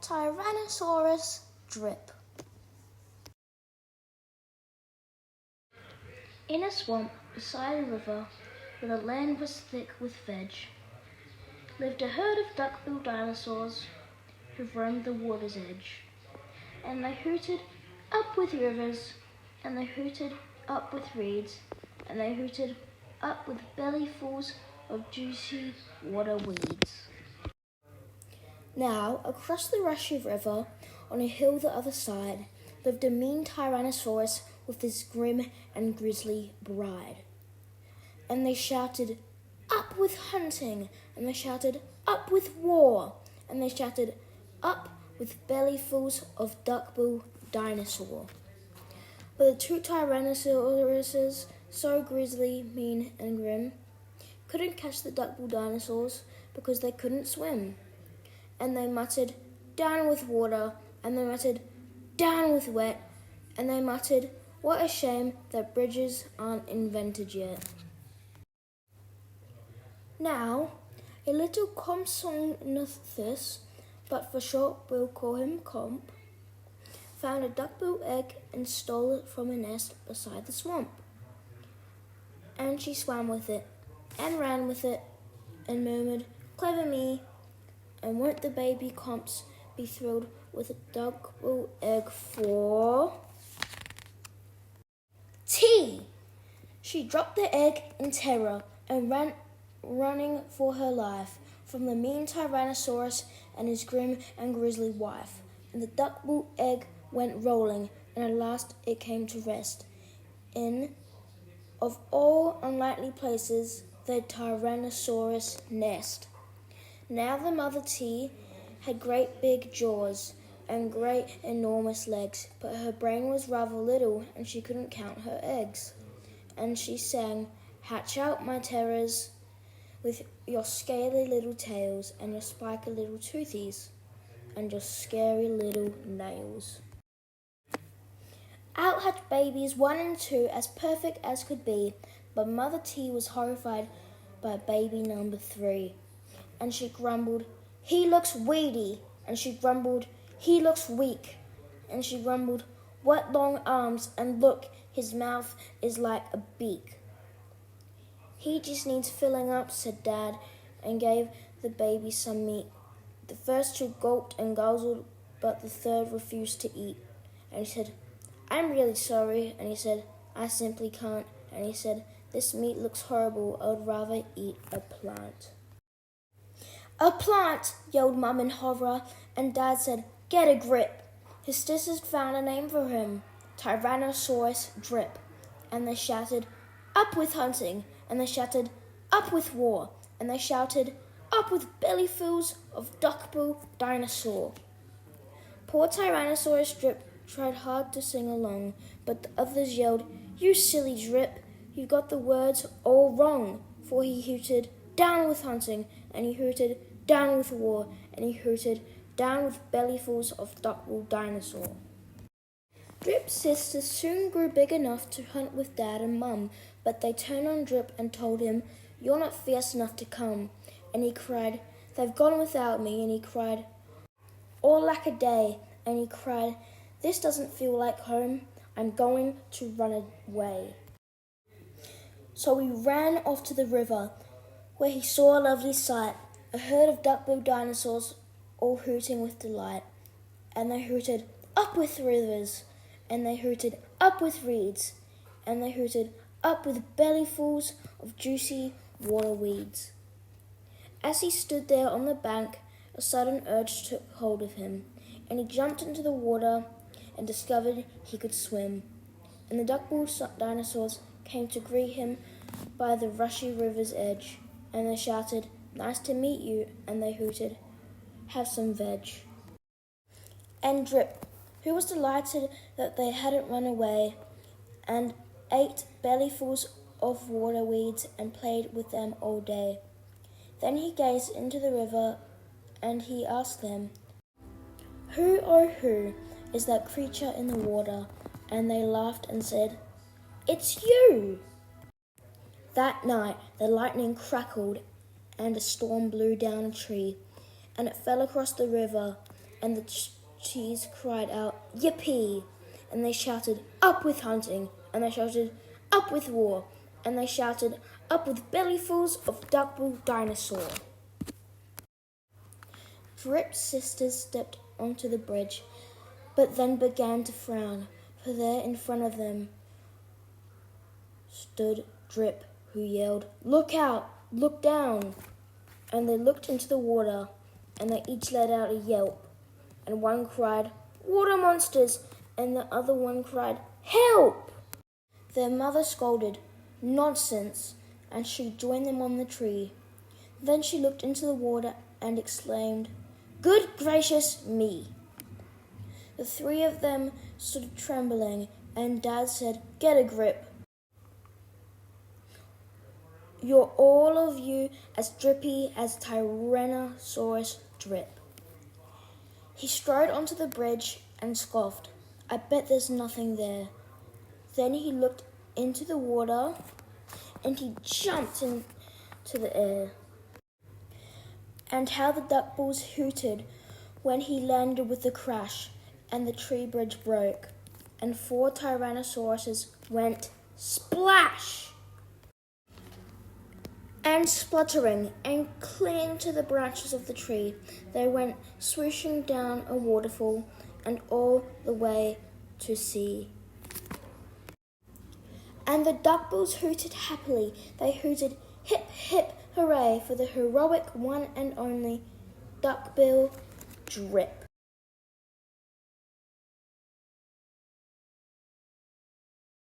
Tyrannosaurus Drip. In a swamp beside a river, where the land was thick with veg, lived a herd of duck-billed dinosaurs who roamed the water's edge. And they hooted up with rivers, and they hooted up with reeds, and they hooted up with bellyfuls of juicy water weeds. Now, across the rushy river, on a hill the other side, lived a mean Tyrannosaurus with his grim and grisly bride. And they shouted, "Up with hunting!" And they shouted, "Up with war!" And they shouted, "Up with bellyfuls of duckbill dinosaur." But the two Tyrannosauruses, so grisly, mean, and grim, couldn't catch the duckbill dinosaurs because they couldn't swim. And they muttered, "Down with water," and they muttered, "Down with wet," and they muttered, "What a shame that bridges aren't invented yet." Now, a little Compsognathus, but for short we'll call him Comp, found a duckbill egg and stole it from a nest beside the swamp. And she swam with it, and ran with it, and murmured, "Clever me!" And won't the baby Comps be thrilled with a duckbill egg for tea? She dropped the egg in terror and ran running for her life from the mean Tyrannosaurus and his grim and grisly wife. And the duckbill egg went rolling, and at last it came to rest in, of all unlikely places, the Tyrannosaurus nest. Now the mother T had great big jaws and great enormous legs, but her brain was rather little and she couldn't count her eggs. And she sang, "Hatch out, my terrors, with your scaly little tails and your spiky little toothies and your scary little nails." Out hatched babies 1 and 2 as perfect as could be, but Mother T was horrified by baby number 3. And she grumbled, "He looks weedy," and she grumbled, "He looks weak," and she grumbled, "What long arms, and look, his mouth is like a beak." "He just needs filling up," said Dad, and gave the baby some meat. The first 2 gulped and guzzled, but the third refused to eat. And he said, "I'm really sorry," and he said, "I simply can't," and he said, "This meat looks horrible, I would rather eat a plant." "A plant!" yelled Mum in horror, and Dad said, "Get a grip." His sisters found a name for him, Tyrannosaurus Drip, and they shouted, "Up with hunting," and they shouted, "Up with war," and they shouted, "Up with bellyfuls of duckbill dinosaur." Poor Tyrannosaurus Drip tried hard to sing along, but the others yelled, "You silly Drip, you've got the words all wrong," for he hooted, "Down with hunting," and he hooted, "Down with war," and he hooted, "Down with bellyfuls of duckbill dinosaur." Drip's sisters soon grew big enough to hunt with Dad and Mum, but they turned on Drip and told him, "You're not fierce enough to come." And he cried, "They've gone without me," and he cried, "All lack a day," and he cried, "This doesn't feel like home, I'm going to run away." So he ran off to the river, where he saw a lovely sight, a herd of duck-billed dinosaurs all hooting with delight. And they hooted, "Up with rivers," and they hooted, "Up with reeds," and they hooted, "Up with bellyfuls of juicy water weeds." As he stood there on the bank, a sudden urge took hold of him, and he jumped into the water and discovered he could swim. And the duck-billed dinosaurs came to greet him by the rushy river's edge, and they shouted, "Nice to meet you," and they hooted, "Have some veg." And Drip, who was delighted that they hadn't run away, and ate bellyfuls of water weeds and played with them all day. Then he gazed into the river and he asked them, "Who, oh who, is that creature in the water?" And they laughed and said, "It's you!" That night the lightning crackled and a storm blew down a tree, and it fell across the river, and the trees cried out, "Yippee!" And they shouted, "Up with hunting!" And they shouted, "Up with war!" And they shouted, "Up with bellyfuls of duckbill dinosaur!" Drip's sisters stepped onto the bridge, but then began to frown, for there in front of them stood Drip, who yelled, "Look out! Look down!" And they looked into the water, and they each let out a yelp, and one cried, "Water monsters!" and the other one cried, "Help!" Their mother scolded, "Nonsense!" and she joined them on the tree. Then she looked into the water and exclaimed, "Good gracious me!" The three of them stood trembling, and Dad said, "Get a grip. You're all of you as drippy as Tyrannosaurus Drip." He strode onto the bridge and scoffed, "I bet there's nothing there." Then he looked into the water and he jumped into the air. And how the duckbills hooted when he landed with a crash, and the tree bridge broke, and 4 Tyrannosauruses went splash! And spluttering and clinging to the branches of the tree, they went swooshing down a waterfall and all the way to sea. And the duckbills hooted happily. They hooted, "Hip, hip, hooray," for the heroic one and only duckbill Drip.